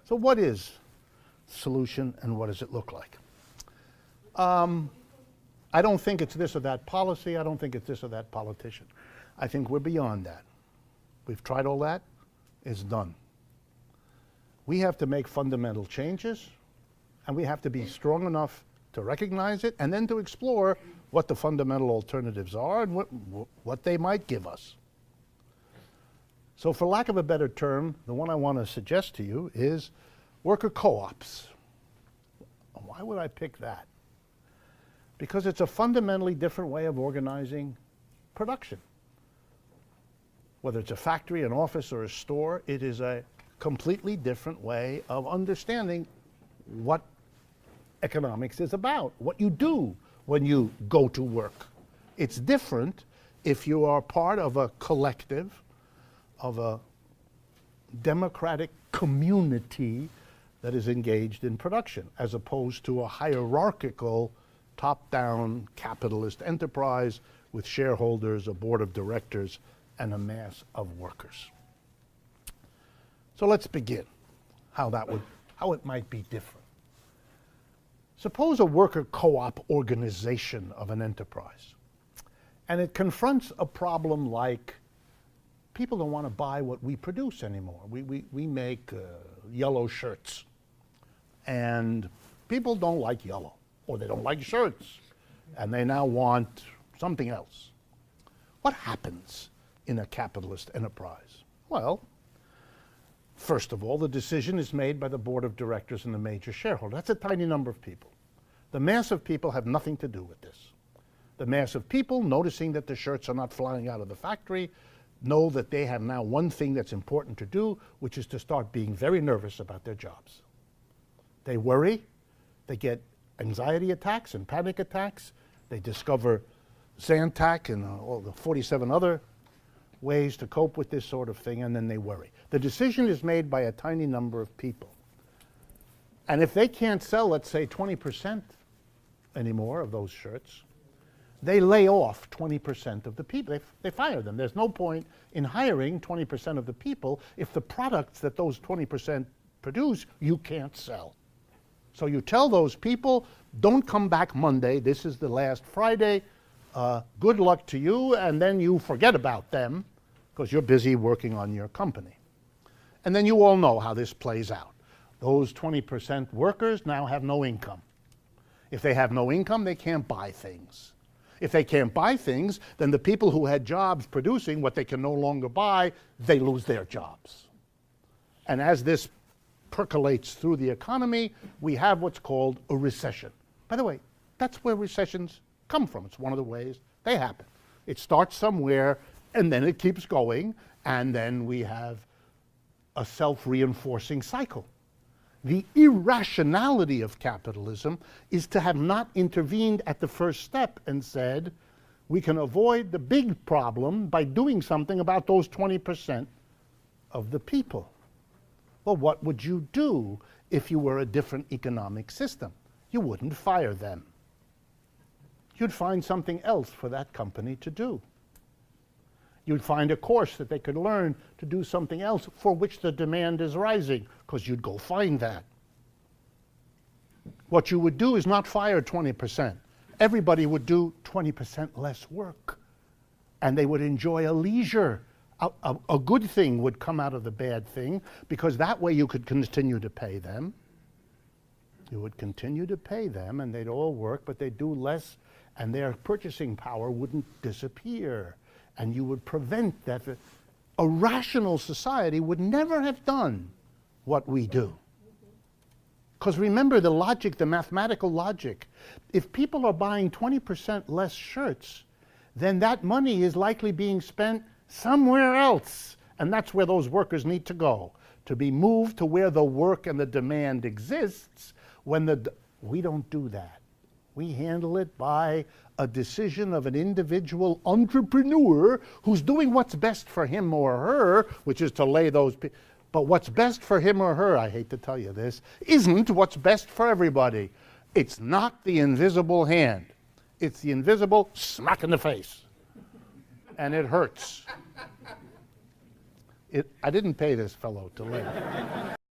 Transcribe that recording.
So what is solution and what does it look like? I don't think it's this or that policy. I don't think it's this or that politician. I think we're beyond that. We've tried all that. It's done. We have to make fundamental changes, and we have to be strong enough to recognize it and then to explore what the fundamental alternatives are and what they might give us. So for lack of a better term, the one I want to suggest to you is worker co-ops. Why would I pick that? Because it's a fundamentally different way of organizing production. Whether it's a factory, an office, or a store, it is a completely different way of understanding what economics is about, what you do when you go to work. It's different if you are part of a collective, of a democratic community that is engaged in production, as opposed to a hierarchical, top-down capitalist enterprise with shareholders, a board of directors, and a mass of workers. So let's begin how it might be different. Suppose a worker co-op organization of an enterprise, and it confronts a problem like people don't want to buy what we produce anymore. We make yellow shirts, and people don't like yellow, or they don't like shirts, and they now want something else. What happens in a capitalist enterprise? Well, first of all, the decision is made by the board of directors and the major shareholder. That's a tiny number of people. The mass of people have nothing to do with this. The mass of people, noticing that the shirts are not flying out of the factory, know that they have now one thing that's important to do, which is to start being very nervous about their jobs. They worry, they get anxiety attacks and panic attacks, they discover Zantac and all the 47 other ways to cope with this sort of thing, and then they worry. The decision is made by a tiny number of people. And if they can't sell, let's say, 20% anymore of those shirts, they lay off 20% of the people. They fire them. There's no point in hiring 20% of the people if the products that those 20% produce you can't sell. So you tell those people, don't come back Monday. This is the last Friday. Good luck to you, and then you forget about them because you're busy working on your company. And then you all know how this plays out. Those 20% workers now have no income. If they have no income, they can't buy things. If they can't buy things, then the people who had jobs producing what they can no longer buy, they lose their jobs. And as this percolates through the economy, we have what's called a recession. By the way, that's where recessions come from. It's one of the ways they happen. It starts somewhere, and then it keeps going, and then we have a self-reinforcing cycle. The irrationality of capitalism is to have not intervened at the first step and said, we can avoid the big problem by doing something about those 20% of the people. Well, what would you do if you were a different economic system? You wouldn't fire them. You'd find something else for that company to do. You'd find a course that they could learn to do something else for which the demand is rising, because you'd go find that. What you would do is not fire 20%. Everybody would do 20% less work, and they would enjoy a leisure. A good thing would come out of the bad thing, because that way you could continue to pay them. You would continue to pay them, and they'd all work, but they'd do less, and their purchasing power wouldn't disappear. And you would prevent that. A rational society would never have done what we do. Because remember the logic, the mathematical logic. If people are buying 20% less shirts, then that money is likely being spent somewhere else. And that's where those workers need to go, to be moved to where the work and the demand exists. We don't do that. We handle it by a decision of an individual entrepreneur who's doing what's best for him or her, which is to lay those people. But what's best for him or her, I hate to tell you this, isn't what's best for everybody. It's not the invisible hand. It's the invisible smack in the face. And it hurts. I didn't pay this fellow to live.